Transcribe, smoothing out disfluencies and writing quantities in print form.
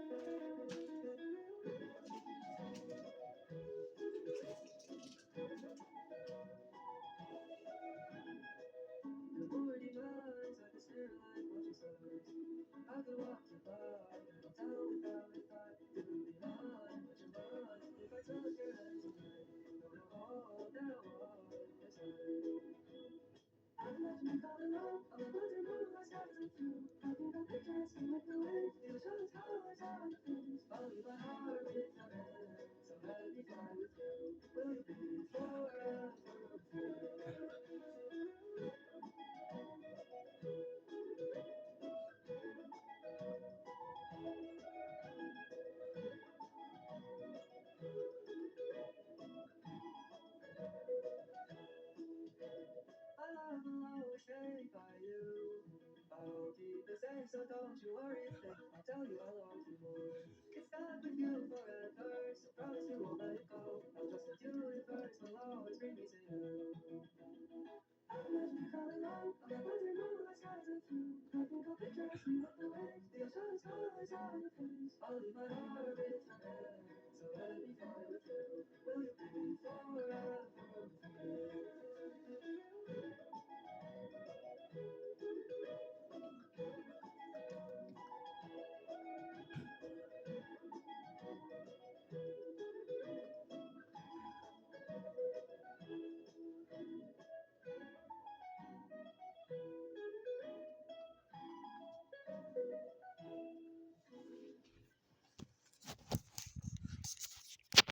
The morning lights, I can stare like watching stars. I could walk you far, and tell without a thought. To be mine, what you want. If I took your hand tonight, know all that I want inside. I imagine you falling low, all I want to know is how to feel. I think I'll picture us with the wind. Feel shows how it's on the face. I'll leave my heart with your hand. So let me fly with you. Will you be forever with me? My love will always stay by you. I'll keep the same, so don't you worry a thing. I'll tell you I love you more. It's stuck with you forever, so promise you won't let it go. I'll just let you in first, will always bring me to you. I imagine you falling low, all I want to know is how to feel. I think I'll picture us with the waves, the ocean's colors on your face. I'll leave my heart with your hand, so let me fly with you.